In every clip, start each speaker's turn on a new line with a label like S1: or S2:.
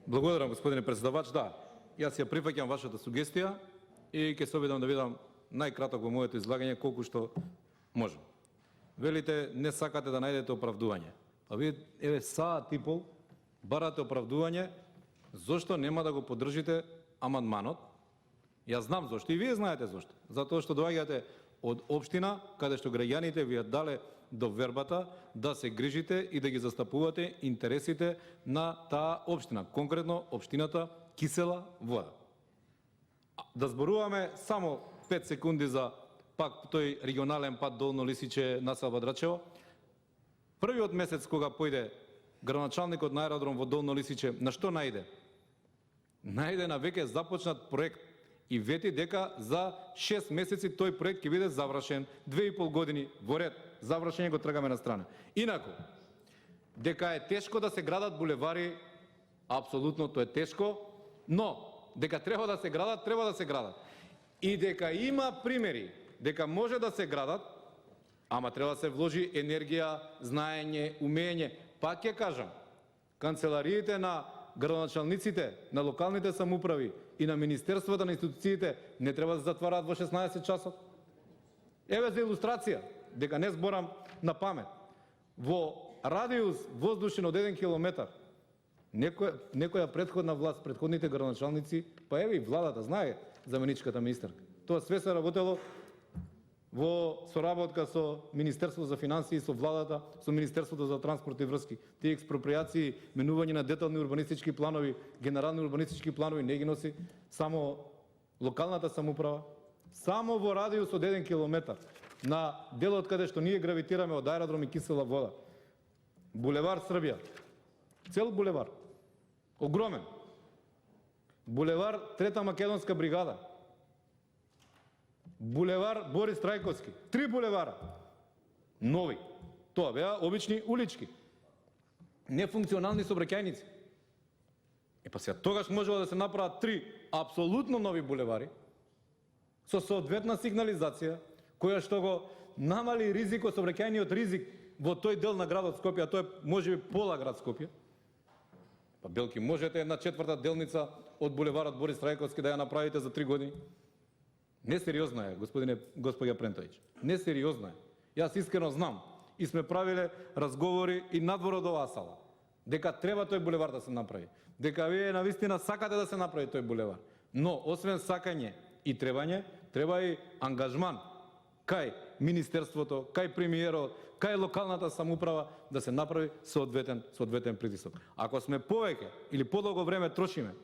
S1: Благодарам, господине председавач. Да, јас ја прифаќам вашата сугестија и ќе се обидам да бидам најкраток во моето излагање колку што можам. Велите не сакате да најдете оправдување. Па вие еве саат и пол барате оправдување зошто нема да го поддржите амандманот. Јас знам зошто и вие знаете зошто. Затоа што доаѓате од општина каде што граѓаните ви ја дале довербата да се грижите и да ги застапувате интересите на таа општина, конкретно општината Кисела Вода. Да зборуваме само 5 секунди за пак тој регионален пат Долно Лисиче населба Драчево. Првиот месец кога појде градоначалникот на аеродром во Долно Лисиче, на што најде? Најде на веќе започнат проект и вети дека за 6 месеци тој проект ќе биде завршен, 2,5 години во ред. Завршење го тргаме на страна. Инаку, дека е тешко да се градат булевари, апсолутно тоа е тешко, но дека треба да се градат, треба да се градат. И дека има примери дека може да се градат, ама треба да се вложи енергија, знаење, умење. Пак ќе кажам, канцелариите на градоначалниците, на локалните самоуправи и на министерствата, на институциите не треба да се затвараат во 16 часот. Еве за илустрација, дека не зборам на памет. Во радиус воздушен од 1 километар, некоја предходна власт, предходните градоначалници, па еве и владата, знае заменичката министерка. Тоа све се работело во соработка со Министерството за финансии, со владата, со Министерството за транспорт и врски. Тие експроприации, менување на детални урбанистички планови, генерални урбанистички планови не ги носи само локалната самоуправа. Само во радиус од 1 километар на делот каде што ние гравитираме од аеродром и Кисела Вода. Булевар Србија. Цел булевар. Огромен. Булевар Трета македонска бригада. Булевар Борис Трајковски. 3 булевара. Нови. Тоа беа обични улички. Нефункционални сообраќајници. Па сега тогаш можело да се направат 3 апсолутно нови булевари со соодветна сигнализација, која што го намали ризикот, сообраќајниот ризик во тој дел на градот Скопје, а тоа е можеби пола град Скопје. Па белки можете една четврта делница од булеварот Борис Трајковски да ја направите за 3 години. Несериозна е, господја Прентовиќ. Несериозна е. Јас искрено знам и сме правиле разговори и надвор од оваа сала дека треба тој булевар да се направи. Дека вие навистина сакате да се направи тој булевар. Но освен сакање и требање, треба и ангажман кај министерството, кај премиерот, кај локалната самоуправа да се направи соодветен притисок. Ако сме повеќе или подолго време трошиме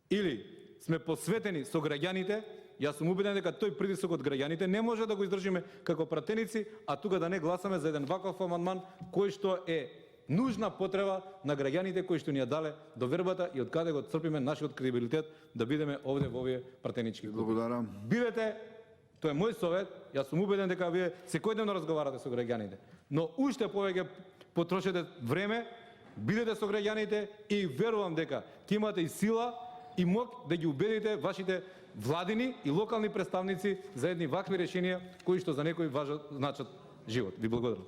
S1: или сме посветени со граѓаните, јас сум убеден дека тој притисок од граѓаните не може да го издржиме како пратеници, а тука да не гласаме за еден ваков амандман кој што е нужна потреба на граѓаните кои што ни ја дале довербата и од каде го црпиме нашиот кредибилитет да бидеме овде во овие пратенички клуби.
S2: Благодарам.
S1: Бидете, тоа е мој совет, јас сум убеден дека вие секојдневно разговарате со граѓаните, но уште повеќе потрошете време, бидете со граѓаните и верувам дека ќе имате и сила и мок да ги убедите вашите владини и локални представници за едни вакви решенија кои што за некои значат живот. Ви благодарам.